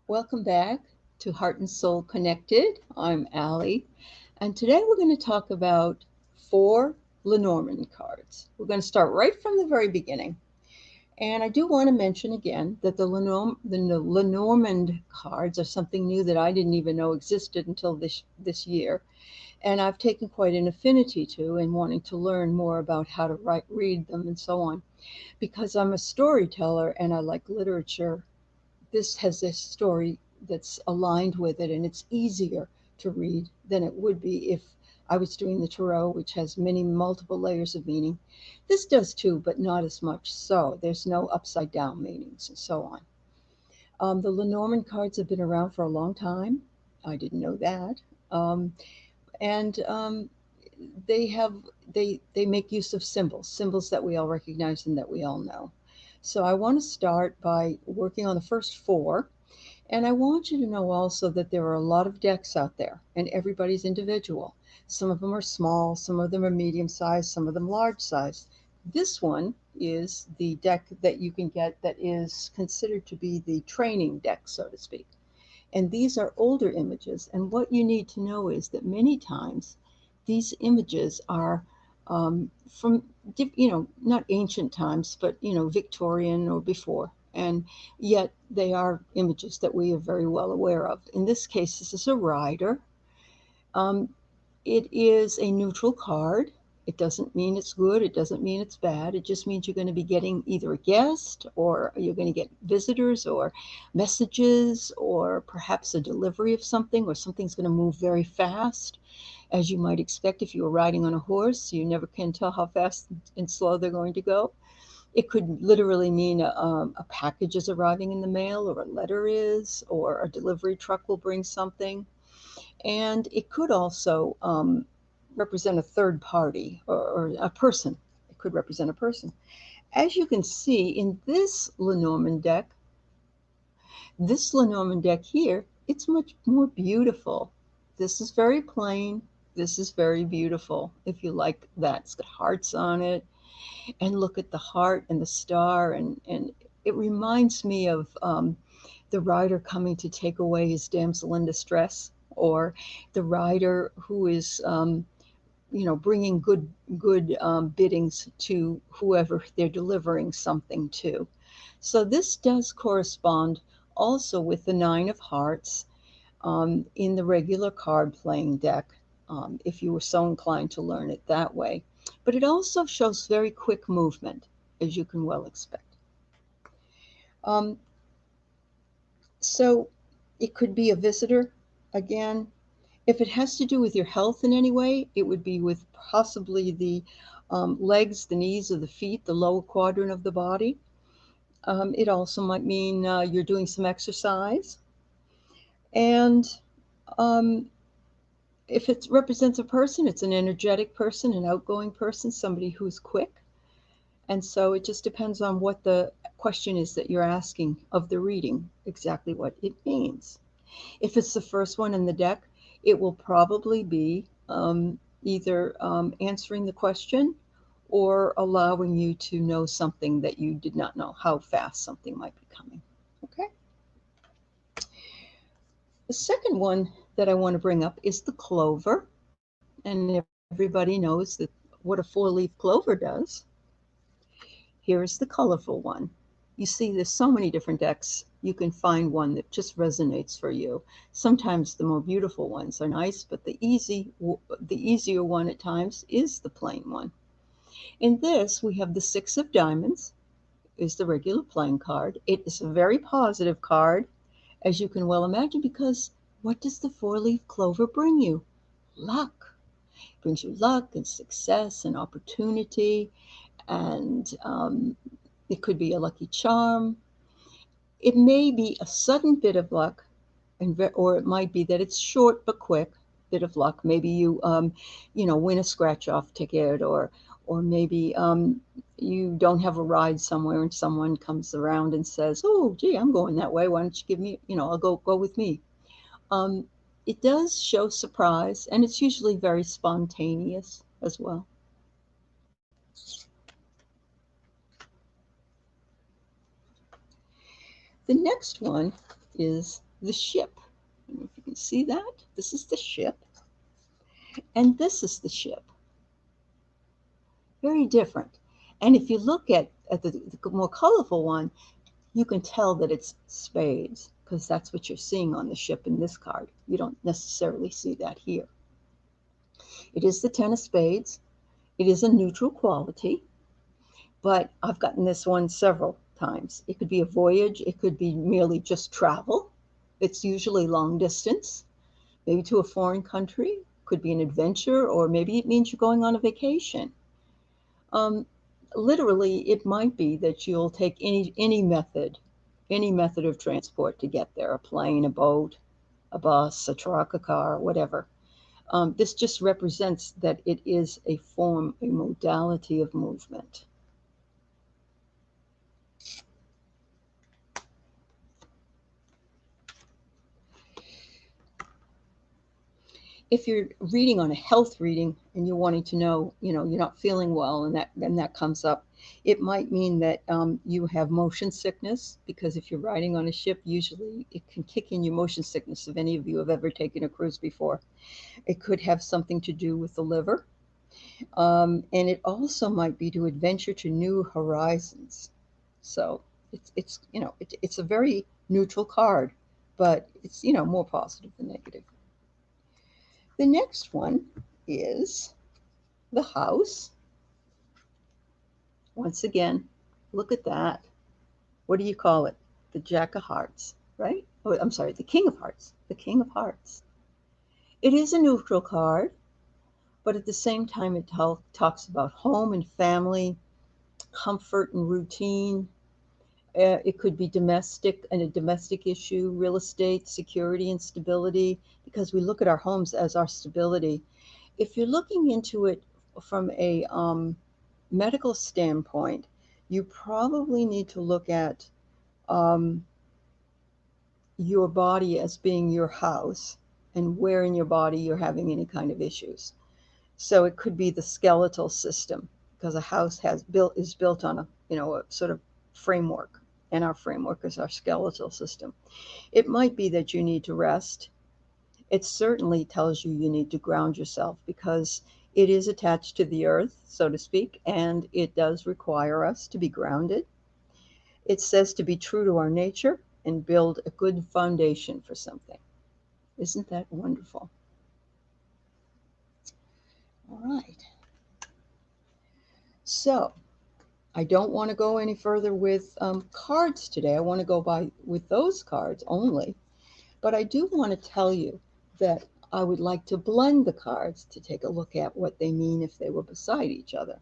Welcome back to Heart and Soul Connected. I'm Allie, and today we're going to talk about four Lenormand cards. We're going to start right from the very beginning. And I do want to mention again that the Lenormand cards are something new that I didn't even know existed until this year. And I've taken quite an affinity to and wanting to learn more about how to read them and so on. Because I'm a storyteller and I like literature, this has a story that's aligned with it, and it's easier to read than it would be if I was doing the tarot, which has many multiple layers of meaning. This does too, but not as much so. There's no upside down meanings and so on. The Lenormand cards have been around for a long time. I didn't know that. And they have they make use of symbols that we all recognize and that we all know. So I want to start by working on the first four, and I want you to know also that there are a lot of decks out there, and everybody's individual. Some of them are small, some of them are medium sized, some of them large sized. This one is the deck that you can get that is considered to be the training deck, so to speak. And these are older images. And what you need to know is that many times these images are from, not ancient times, but, Victorian or before. And yet they are images that we are very well aware of. In this case, this is a rider. Um, it is a neutral card. It doesn't mean it's good. It doesn't mean it's bad. It just means you're going to be getting either a guest or you're going to get visitors or messages or perhaps a delivery of something, or something's going to move very fast. As you might expect, if you were riding on a horse, you never can tell how fast and slow they're going to go. It could literally mean a package is arriving in the mail, or a letter is, or a delivery truck will bring something. And it could also represent a third party, or a person. It could represent a person. As you can see in this Lenormand deck here, it's much more beautiful. This is very plain. This is very beautiful. If you like that, it's got hearts on it. And look at the heart and the star. And it reminds me of the rider coming to take away his damsel in distress, or the rider who is bringing good biddings to whoever they're delivering something to. So this does correspond also with the Nine of Hearts in the regular card playing deck, if you were so inclined to learn it that way. But it also shows very quick movement, as you can well expect. Um, so it could be a visitor again. If it has to do with your health in any way, it would be with possibly the legs, the knees, or the feet, the lower quadrant of the body. It also might mean you're doing some exercise. And um, if it represents a person, it's an energetic person, an outgoing person, somebody who's quick. And so it just depends on what the question is that you're asking of the reading, exactly what it means. If it's the first one in the deck, it will probably be either answering the question or allowing you to know something that you did not know, how fast something might be coming. Okay. The second one that I want to bring up is the clover. And everybody knows that what a four-leaf clover does. Here is the colorful one. You see, there's so many different decks. You can find one that just resonates for you. Sometimes the more beautiful ones are nice, but the easier one at times is the plain one. In this, we have the Six of Diamonds, is the regular playing card. It is a very positive card, as you can well imagine, because what does the four-leaf clover bring you? Luck. It brings you luck and success and opportunity, and it could be a lucky charm. It may be a sudden bit of luck, or it might be that it's short but quick bit of luck. Maybe you, win a scratch-off ticket, or maybe you don't have a ride somewhere, and someone comes around and says, "Oh, gee, I'm going that way. Why don't you give me, I'll go with me." Um, it does show surprise, and it's usually very spontaneous as well. The next one is the ship. I don't know if you can see that. This is the ship, and this is the ship. Very different. And if you look at the more colorful one, you can tell that it's spades because that's what you're seeing on the ship in this card. You don't necessarily see that here. It is the 10 of spades. It is a neutral quality, but I've gotten this one several times. It could be a voyage. It could be merely just travel. It's usually long distance, maybe to a foreign country. Could be an adventure, or maybe it means you're going on a vacation. Um, Literally, it might be that you'll take any method of transport to get there, a plane, a boat, a bus, a truck, a car, whatever. This just represents that it is a form, a modality of movement. If you're reading on a health reading and you're wanting to know, you're not feeling well, and that comes up, it might mean that you have motion sickness, because if you're riding on a ship, usually it can kick in your motion sickness. If any of you have ever taken a cruise before, it could have something to do with the liver, and it also might be to adventure to new horizons. So it's a very neutral card, but it's more positive than negative. The next one is the house. Once again, look at that. What do you call it? The Jack of Hearts, right? Oh, I'm sorry, the King of Hearts. The King of Hearts. It is a neutral card, but at the same time, it talks about home and family, comfort and routine. It could be domestic and a domestic issue, real estate, security and stability, because we look at our homes as our stability. If you're looking into it from a medical standpoint, you probably need to look at um, your body as being your house, and where in your body you're having any kind of issues. So it could be the skeletal system, because a house is built on a sort of framework, and our framework is our skeletal system. It might be that you need to rest. It certainly tells you need to ground yourself, because it is attached to the earth, so to speak, and it does require us to be grounded. It says to be true to our nature and build a good foundation for something. Isn't that wonderful? All right. So I don't want to go any further with cards today. I want to go by with those cards only. But I do want to tell you that I would like to blend the cards to take a look at what they mean if they were beside each other.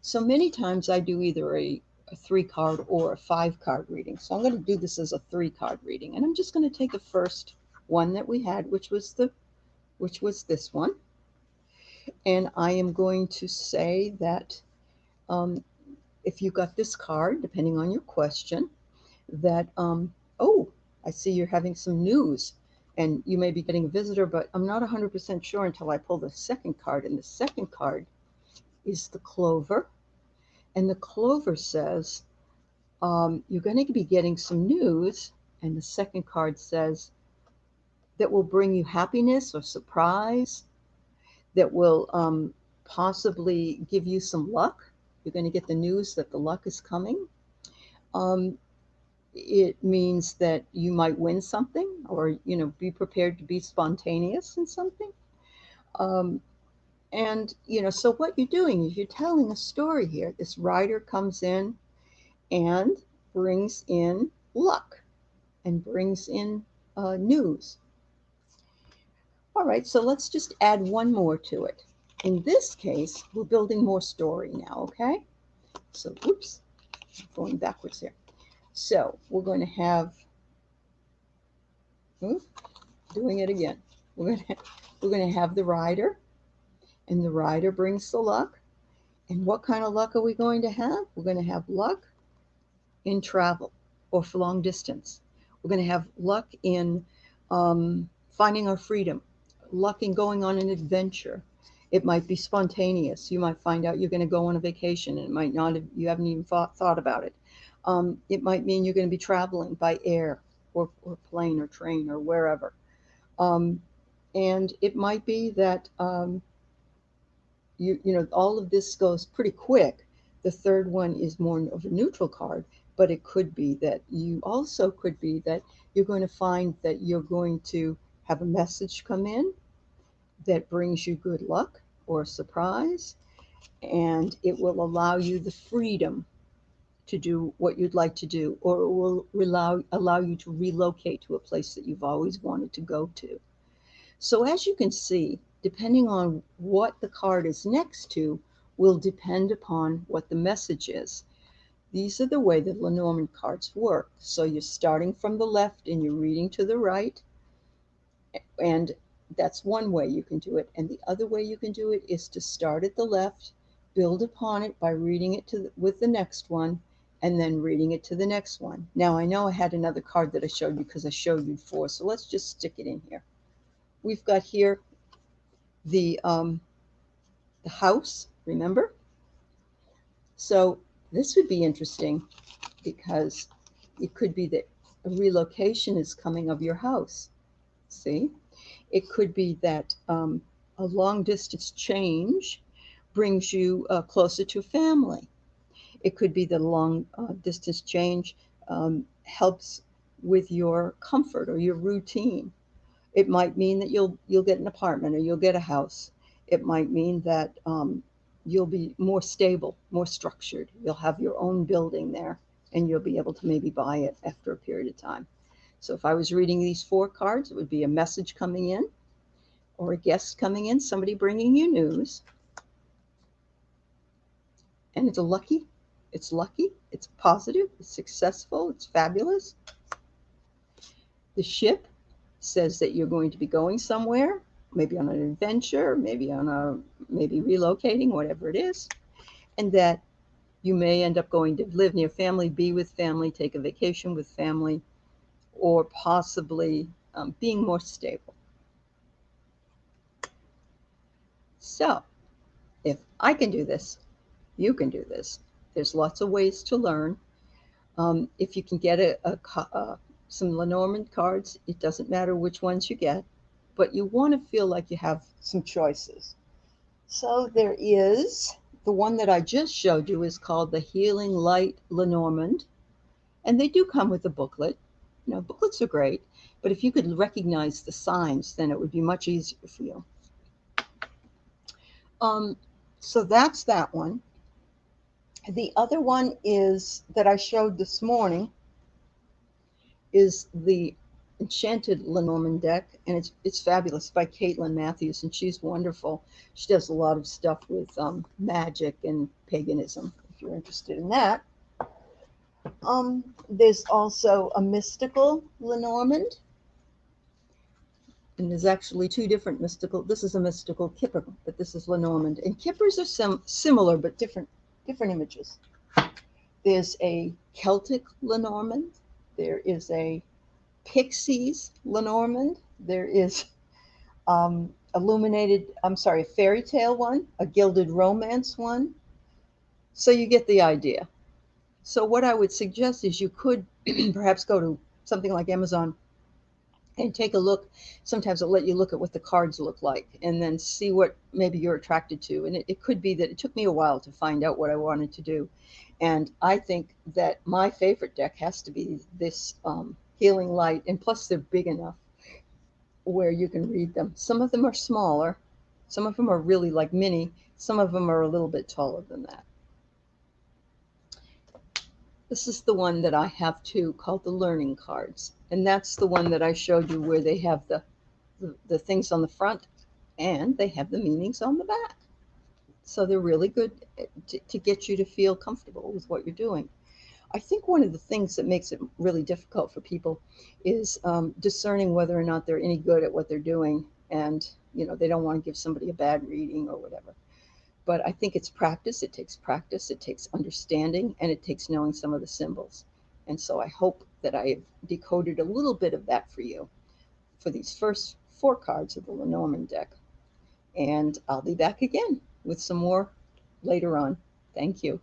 So many times I do either a 3-card or a 5-card reading. So I'm going to do this as a 3-card reading. And I'm just going to take the first one that we had, which was this one. And I am going to say that if you got this card, depending on your question, that, oh, I see you're having some news, and you may be getting a visitor, but I'm not 100% sure until I pull the second card. And the second card is the Clover. And the Clover says you're going to be getting some news. And the second card says that will bring you happiness or surprise, that will possibly give you some luck. You're going to get the news that the luck is coming. It means that you might win something, or be prepared to be spontaneous in something. And so what you're doing is you're telling a story here. This rider comes in and brings in luck and brings in news. All right, so let's just add one more to it. In this case, we're building more story now, okay? So, oops, I'm going backwards here. So we're going to have, doing it again. We're going to have the rider, and the rider brings the luck. And what kind of luck are we going to have? We're going to have luck in travel or for long distance. We're going to have luck in finding our freedom, luck in going on an adventure. It might be spontaneous. You might find out you're going to go on a vacation, and it might not have, you haven't even thought about it. It might mean you're going to be traveling by air. or plane or train or wherever. Um, and it might be that all of this goes pretty quick. The third one is more of a neutral card, but it could be that you're going to find that you're going to have a message come in that brings you good luck or surprise, and it will allow you the freedom to do what you'd like to do, or it will allow you to relocate to a place that you've always wanted to go to. So as you can see, depending on what the card is next to will depend upon what the message is. These are the way that Lenormand cards work. So you're starting from the left and you're reading to the right, and that's one way you can do it. And the other way you can do it is to start at the left, build upon it by reading it with the next one, and then reading it to the next one. Now I know I had another card that I showed you because I showed you 4, so let's just stick it in here. We've got here the house, remember? So this would be interesting because it could be that a relocation is coming of your house. See? It could be that a long distance change brings you closer to family. It could be that a long distance change helps with your comfort or your routine. It might mean that you'll get an apartment or you'll get a house. It might mean that you'll be more stable, more structured. You'll have your own building there, and you'll be able to maybe buy it after a period of time. So if I was reading these 4 cards, it would be a message coming in, or a guest coming in, somebody bringing you news. And it's lucky, it's positive, it's successful, it's fabulous. The ship says that you're going to be going somewhere, maybe on an adventure, maybe relocating, whatever it is, and that you may end up going to live near family, be with family, take a vacation with family, or possibly being more stable. So if I can do this, you can do this. There's lots of ways to learn. If you can get some Lenormand cards, it doesn't matter which ones you get, but you want to feel like you have some choices. So there is the one that I just showed you is called the Healing Light Lenormand, and they do come with a booklet. Booklets are great, but if you could recognize the signs, then it would be much easier for you. So that's that one. The other one is that I showed this morning is the Enchanted Lenormand deck, and it's fabulous, by Caitlin Matthews, and she's wonderful. She does a lot of stuff with magic and paganism, if you're interested in that. There's also a mystical Lenormand, and there's actually 2 different mystical. This is a mystical Kipper, but this is Lenormand, and Kippers are similar but different images. There's a Celtic Lenormand. There is a Pixies Lenormand. There is a fairy tale one, a gilded romance one. So you get the idea. So what I would suggest is you could perhaps go to something like Amazon and take a look. Sometimes it'll let you look at what the cards look like and then see what maybe you're attracted to. And it could be that it took me a while to find out what I wanted to do. And I think that my favorite deck has to be this Healing Light, and plus they're big enough where you can read them. Some of them are smaller, some of them are really like mini, some of them are a little bit taller than that. This is the one that I have too, called the Learning Cards, and that's the one that I showed you where they have the things on the front and they have the meanings on the back. So they're really good to get you to feel comfortable with what you're doing. I think one of the things that makes it really difficult for people is discerning whether or not they're any good at what they're doing, and they don't want to give somebody a bad reading or whatever. But I think it's practice. It takes understanding, and it takes knowing some of the symbols. And so I hope that I have decoded a little bit of that for you for these first 4 cards of the Lenormand deck. And I'll be back again with some more later on. Thank you.